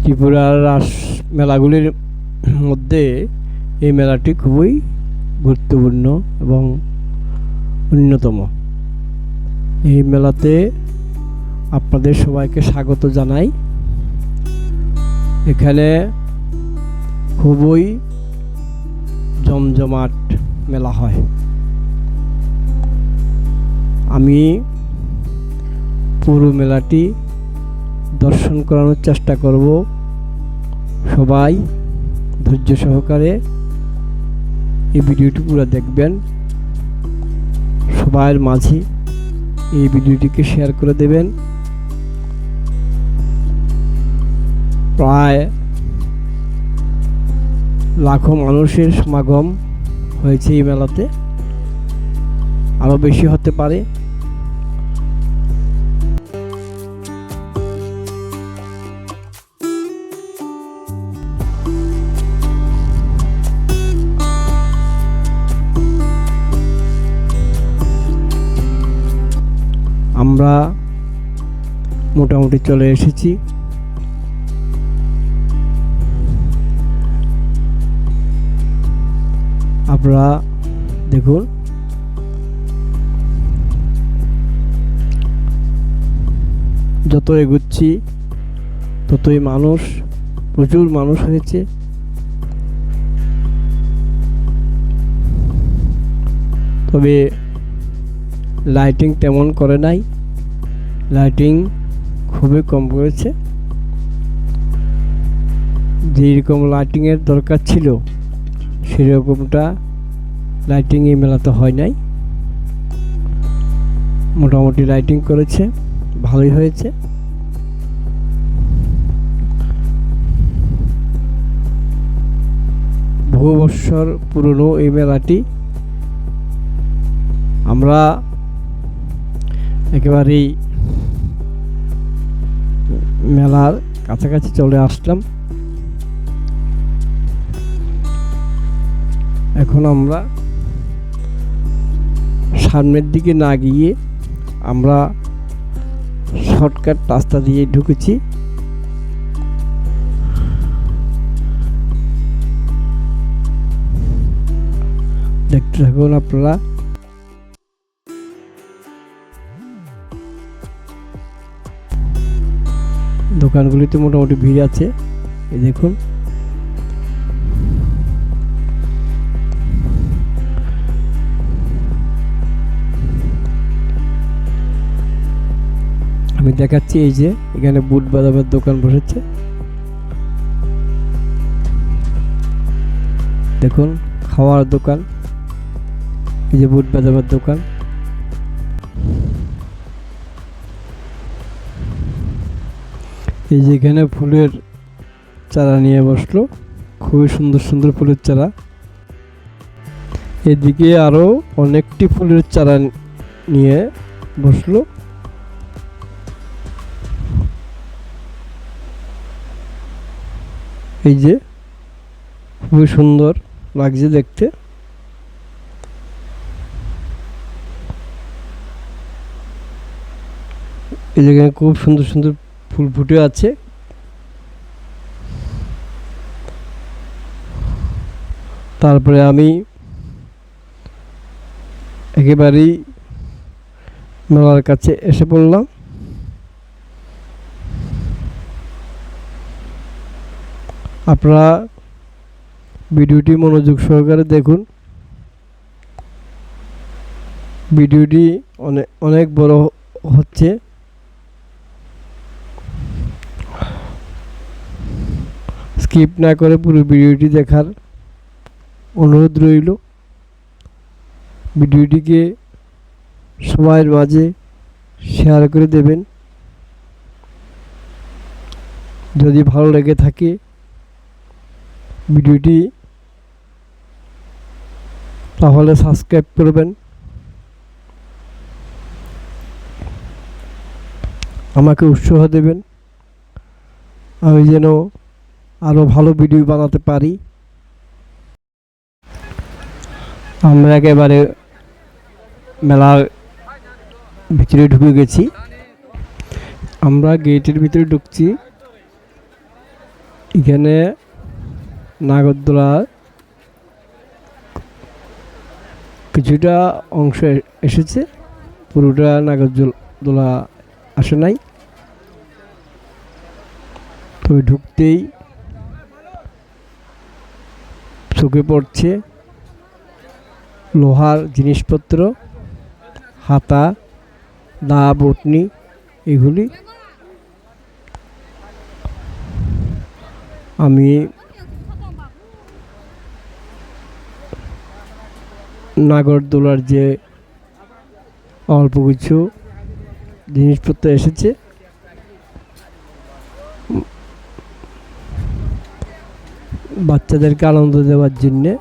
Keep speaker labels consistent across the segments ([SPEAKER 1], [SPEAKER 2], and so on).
[SPEAKER 1] ত্রিপুরার রাস মেলাগুলির মধ্যে এই মেলাটি খুবই গুরুত্বপূর্ণ এবং অন্যতম। এই মেলাতে আপনাদের সবাইকে স্বাগত জানাই। এখানে খুবই জমজমাট মেলা হয়। আমি পুরো মেলাটি দর্শন করানোর চেষ্টা করব। সবাই ধৈর্য সহকারে এই ভিডিওটি পুরো দেখবেন। সবার মাঝে এই ভিডিওটিকে শেয়ার করে দেবেন। প্রায় লাখো মানুষের সমাগম হয়েছে এই মেলাতে, আরও বেশি হতে পারে। আমরা মোটামুটি চলে এসেছি। আপনারা দেখুন, যত এগুচ্ছি ততই প্রচুর মানুষ হয়েছে। তবে লাইটিং তেমন করে নাই, লাইটিং খুবই কম করেছে। যেরকম লাইটিংয়ের দরকার ছিল সেরকমটা লাইটিং এই মেলাতে হয় নাই। মোটামুটি লাইটিং করেছে, ভালোই হয়েছে। বহু বৎসর পুরনো এই মেলাটি। আমরা একেবারেই মেলার কাছাকাছি চলে আসলাম। এখন আমরা সামনের দিকে না গিয়ে আমরা শর্টকাট রাস্তা দিয়ে ঢুকেছি। দেখতে থাকুন আপনারা। দোকানগুলিতে মোটামুটি ভিড় আছে, এই দেখুন। আমি দেখাচ্ছি, এই যে এখানে বুট বাদামের দোকান বসেছে। দেখুন, খাওয়ার দোকান, এই যে বুট বাদামের দোকান। এই যে এখানে ফুলের চারা নিয়ে বসলো, খুবই সুন্দর সুন্দর ফুলের চারা। এদিকে আরো অনেকটি ফুলের চারা নিয়ে বসলো। এই যে খুবই সুন্দর লাগছে দেখতে। এই জায়গায় খুব সুন্দর সুন্দর ফুল ফুটে আছে। তারপরে আমি একেবারেই মেলার কাছে এসে পড়লাম। আপনারা ভিডিওটি মনোযোগ সহকারে দেখুন। ভিডিওটি অনেক বড় হচ্ছে। স্কিপ না করে পুরো ভিডিওটি দেখার অনুরোধ রইল। ভিডিওটিকে সবার মাঝে শেয়ার করে দেবেন। যদি ভালো লেগে থাকে ভিডিওটি তাহলে সাবস্ক্রাইব করবেন। আমাকে উৎসাহ দেবেন, আমি যেন আরো ভালো ভিডিও বানাতে পারি। আমরা একেবারে মেলার ভিতরে ঢুকে গেছি। আমরা গেটের ভিতরে ঢুকছি। এখানে নাগরদোলার কিছুটা অংশ এসেছে, পুরোটা নাগরদোলা আসে নাই। তবে ঢুকতেই চোখে পড়ছে লোহার জিনিসপত্র, হাতা, দা, বটনি, এগুলি। আমি নাগরদোলার যে অল্প কিছু জিনিসপত্র এসেছে, বাচ্চাদেরকে আনন্দ দেওয়ার জন্যে,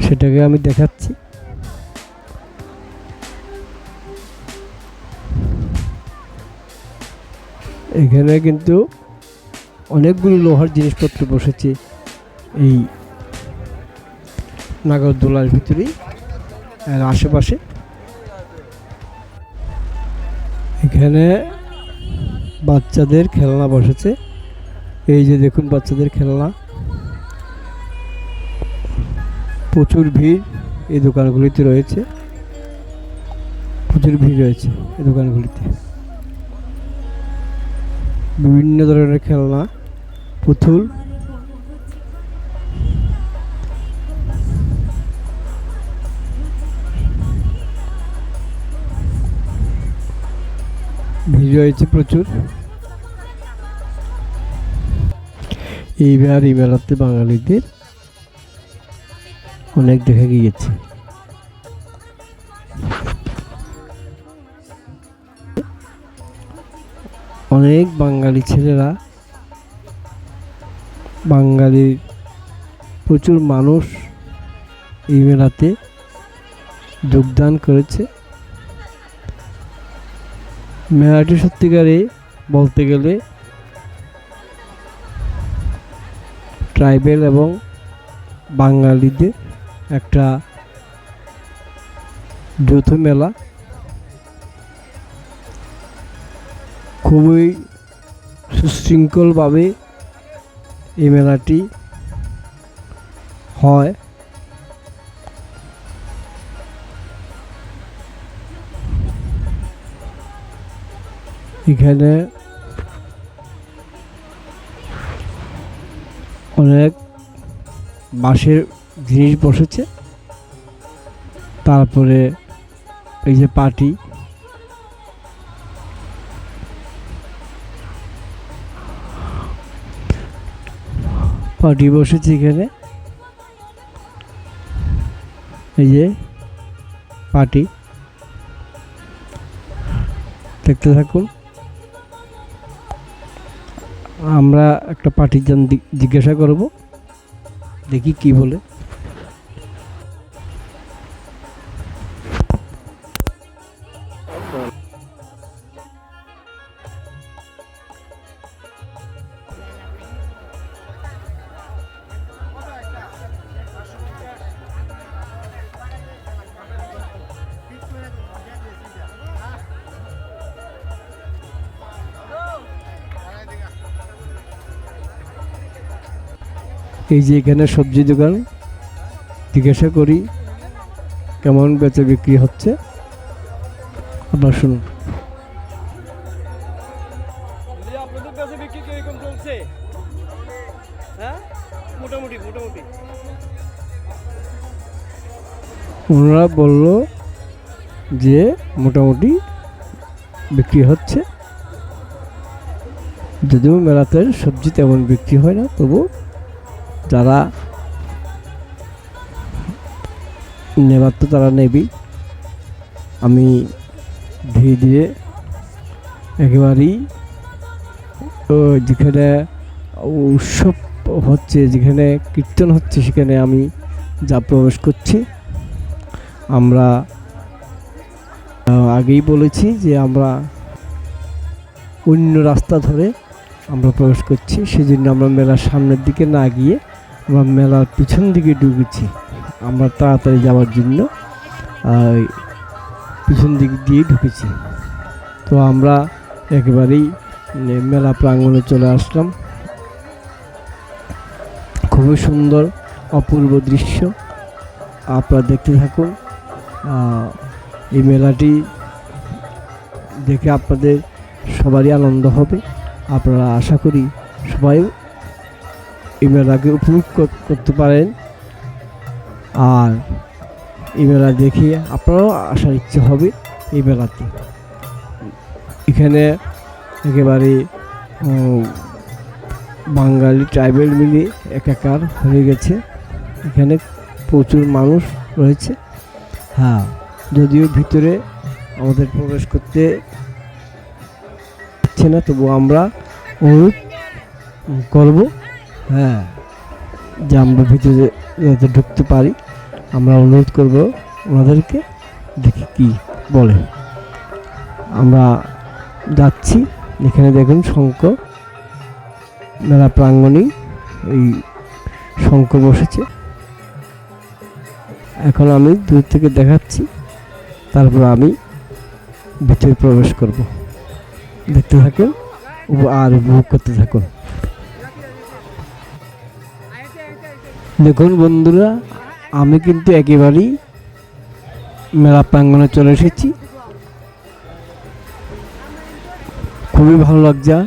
[SPEAKER 1] সেটাকে আমি দেখাচ্ছি। এখানে কিন্তু অনেকগুলো লোহার জিনিসপত্র বসেছে এই নাগরদোলার ভিতরেই আর আশেপাশে। এখানে বাচ্চাদের খেলনা বসেছে, এই যে দেখুন বাচ্চাদের খেলনা। প্রচুর ভিড় এই দোকানগুলিতে রয়েছে, প্রচুর ভিড় রয়েছে এই দোকানগুলিতে। বিভিন্ন ধরনের খেলনা, পুতুল, ভিড় রয়েছে প্রচুর। এইবার এই মেলাতে বাঙালিদের অনেক দেখা গিয়েছে। অনেক বাঙালি ছেলেরা, বাঙালির প্রচুর মানুষ এই মেলাতে যোগদান করেছে। মেলাটি সত্যিকারে বলতে গেলে ট্রাইবেল এবং বাঙালিদের একটা যৌথ মেলা। খুবই সুশৃঙ্খলভাবে এই মেলাটি হয়। এখানে অনেক বাঁশের জিনিস বসেছে, তারপরে এই যে পাটি, পাটি বসেছে এখানে। এই যে পাটি, দেখতে থাকুন। আমরা একটা পাটির দাম জিজ্ঞাসা করব, দেখি কি বলে। এই যে এখানে সবজি দোকান, জিজ্ঞাসা করি কেমন বেচা বিক্রি হচ্ছে, আপনার শুনুন।
[SPEAKER 2] আপনাদের বেচা বিক্রি কিরকম চলছে? হ্যাঁ, মোটামুটি
[SPEAKER 1] ওনারা বলল যে মোটামুটি বিক্রি হচ্ছে, যদিও মেলাতে সবজি তেমন বিক্রি হয় না, তবু যারা নেবার তো তারা নেবেই। আমি ধীরে ধীরে একেবারেই যেখানে উৎসব হচ্ছে, যেখানে কীর্তন হচ্ছে, সেখানে আমি যা প্রবেশ করছি। আমরা আগেই বলেছি যে আমরা অন্য রাস্তা ধরে আমরা প্রবেশ করছি, সেজন্য আমরা মেলার সামনের দিকে না গিয়ে আমরা মেলার পিছন দিকে ঢুকেছি। আমরা তাড়াতাড়ি যাওয়ার জন্য পিছন দিক দিয়ে ঢুকেছি। তো আমরা একেবারেই মেলা প্রাঙ্গণে চলে আসলাম। খুবই সুন্দর অপূর্ব দৃশ্য, আপনারা দেখতে থাকুন। এই মেলাটি দেখে আপনাদের সবারই আনন্দ হবে। আপনারা আশা করি সবাই এই মেলাকে উপভোগ করতে পারেন, আর এই মেলা দেখে আপনারাও আসার ইচ্ছে হবে এই মেলাতে। এখানে একেবারে বাঙালি ট্রাইবেল মিলে একাকার হয়ে গেছে। এখানে প্রচুর মানুষ রয়েছে। হ্যাঁ, যদিও ভিতরে আমাদের প্রবেশ করতে পারছে না, তবু আমরা অনুরোধ করব, হ্যাঁ, যে আমরা ভিতরে যাতে ঢুকতে পারি। আমরা অনুরোধ করব ওনাদেরকে, দেখি কি বলে। আমরা যাচ্ছি। এখানে দেখুন শঙ্খ, মেলা প্রাঙ্গণে এই শঙ্খ বসেছে। এখন আমি দূর থেকে দেখাচ্ছি, তারপর আমি ভিতরে প্রবেশ করব। দেখতে থাকুন আর উপভোগ করতে থাকুন। দেখুন বন্ধুরা, আমি কিন্তু একেবারেই মেলা প্রাঙ্গণে চলে এসেছি। খুবই ভালো লাগছে।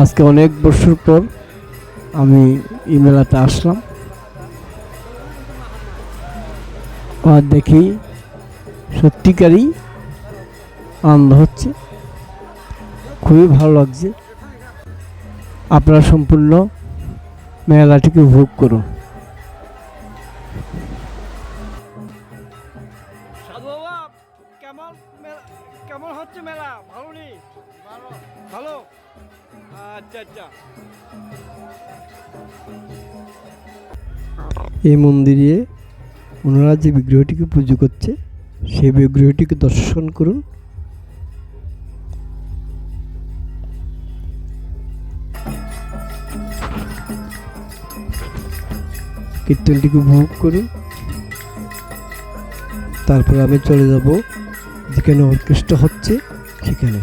[SPEAKER 1] আজকে অনেক বছর পর আমি এই মেলাতে আসলাম, আর দেখি সত্যিকারই আনন্দ হচ্ছে, খুবই ভালো লাগছে। আপনারা সম্পূর্ণ মেলাটিকে উপভোগ করুন।
[SPEAKER 2] সাধু বাবা, কেমন হচ্ছে মেলা? ভালো নেই? ভালো। আচ্ছা আচ্ছা।
[SPEAKER 1] এই মন্দিরে ওনারা যে বিগ্রহটিকে পুজো করছে, সেই বিগ্রহটিকে দর্শন করুন। কীর্তনটিকে উপভোগ করুন। তারপর আমি চলে যাব যেখানে অর্কেস্ট্রা হচ্ছে সেখানে।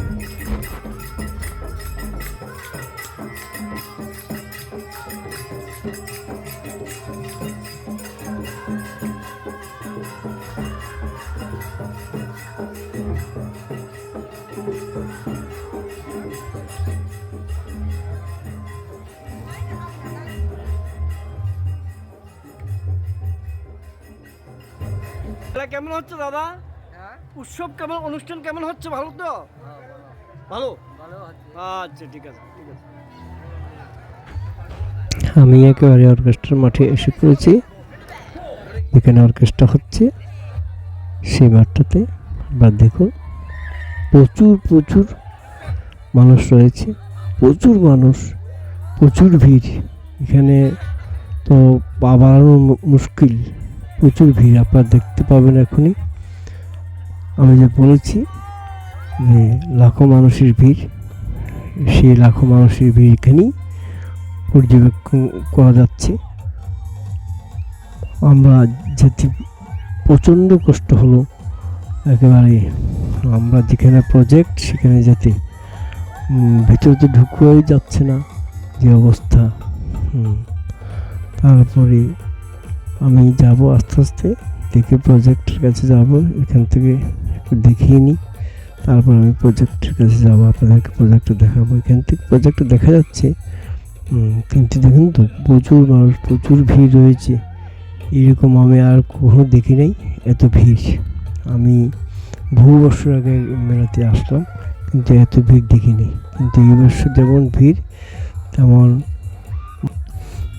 [SPEAKER 2] কেমন হচ্ছে দাদা? উৎসব কেমন, অনুষ্ঠান কেমন হচ্ছে? ভালো তো? ভালো। আচ্ছা, ঠিক আছে ঠিক আছে।
[SPEAKER 1] আমি একেবারে অর্কেস্ট্রার মাঠে এসে পড়েছি। এখানে অর্কেস্ট্রা হচ্ছে সেই মাঠটাতে। বা দেখুন, প্রচুর প্রচুর মানুষ রয়েছে, প্রচুর মানুষ, প্রচুর ভিড়। এখানে তো পা বাড়ানো মুশকিল, প্রচুর ভিড় আপনারা দেখতে পাবেন এখনই। আমি যে বলেছি যে লাখো মানুষের ভিড়, সেই লাখো মানুষের ভিড় এখানেই পর্যবেক্ষণ করা যাচ্ছে। আমরা যেতে প্রচণ্ড কষ্ট হলো, একেবারে আমরা যেখানে প্রজেক্ট সেখানে যেতে ভিতরে তো ঢুকতেই যাচ্ছে না, যে অবস্থা। তারপরে আমি যাব আস্তে আস্তে, দেখে প্রজেক্টের কাছে যাব। এখান থেকে একটু দেখিয়ে নিই, তারপর আমি প্রজেক্টের কাছে যাব, আপনাদেরকে প্রজেক্টটা দেখাবো। এখান থেকে প্রজেক্টটা দেখা যাচ্ছে, কিন্তু দেখুন তো প্রচুর মানুষ, প্রচুর ভিড় রয়েছে। এরকম আমি আর কখনো দেখি নাই এত ভিড়। আমি বহু বছর আগে মেলাতে আসলাম, কিন্তু এত ভিড় দেখিনি। কিন্তু এই বছর যেমন ভিড়,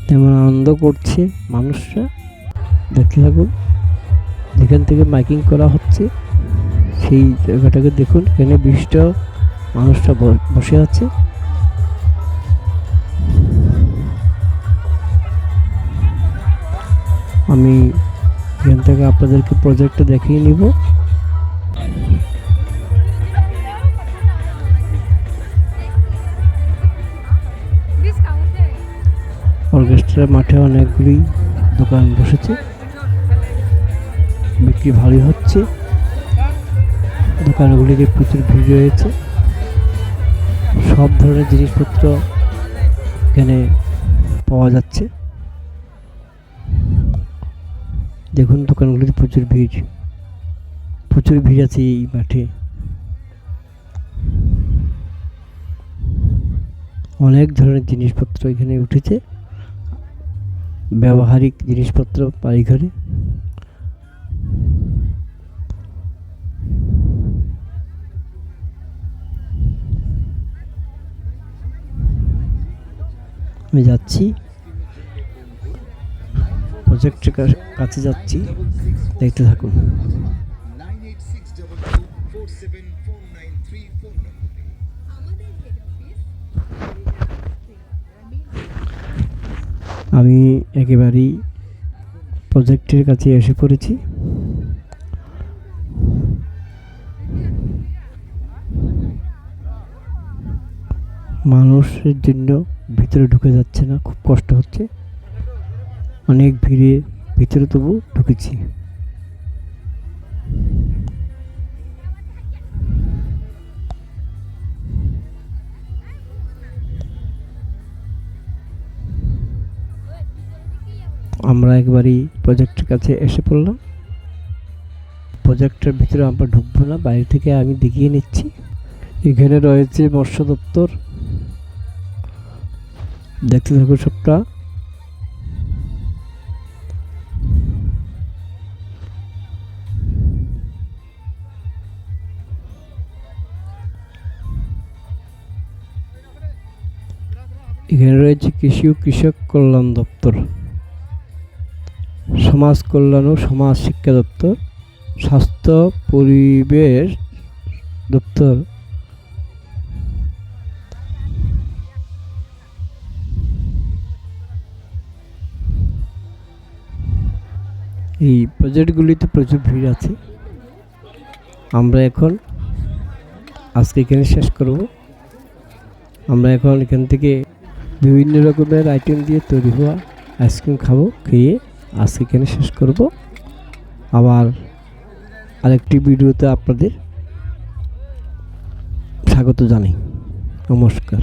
[SPEAKER 1] তেমন আনন্দ করছে মানুষরা। দেখতে থাকুন। যেখান থেকে মাইকিং করা হচ্ছে সেই জায়গাটাকে দেখুন। এখানে 20টা মানুষরা বসে আছে। আমি এখান থেকে আপনাদেরকে প্রজেক্টটা দেখিয়ে নিব। অর্কেস্ট্রার মাঠে অনেকগুলি দোকান বসেছে, বিক্রি ভালোই হচ্ছে। দোকানগুলিতে প্রচুর ভিড় রয়েছে, সব ধরনের জিনিসপত্র এখানে পাওয়া যাচ্ছে। দেখুন দোকানগুলিতে প্রচুর ভিড় আছে এই মাঠে। অনেক ধরনের জিনিসপত্র এখানে উঠেছে, ব্যবহারিক জিনিসপত্র বাড়িঘরে। আমি যাচ্ছি, প্রজেক্টের কাছে যাচ্ছি, দেখতে থাকুন। আমি একেবারেই প্রজেক্টের কাছে এসে পড়েছি। মানুষের জন্য ভিতরে ঢুকে যাচ্ছে না, খুব কষ্ট হচ্ছে, অনেক ভিড়ে ভিতরে তবু ঢুকেছি। আমরা একবারই প্রজেক্টের কাছে এসে পড়লাম। প্রজেক্টের ভিতরে আমরা ঢুকবো না, বাইরে থেকে আমি দেখিয়ে নিচ্ছি। এখানে রয়েছে মৎস্য দপ্তর, দেখতে থাকো সবটা। এখানে রয়েছে কৃষি ও কৃষক কল্যাণ দপ্তর, সমাজ কল্যাণ ও সমাজ শিক্ষা দপ্তর, স্বাস্থ্য পরিবেশ দপ্তর, এই প্রজেক্টগুলিতে প্রচুর ভিড় আছে। আমরা এখন আজকে এখানে শেষ করব। আমরা এখন এখান থেকে বিভিন্ন রকমের আইটেম দিয়ে তৈরি হওয়া আইসক্রিম খাবো, খেয়ে আজকে এখানে শেষ করব। আবার আরেকটি ভিডিওতে আপনাদের স্বাগত জানাই। নমস্কার।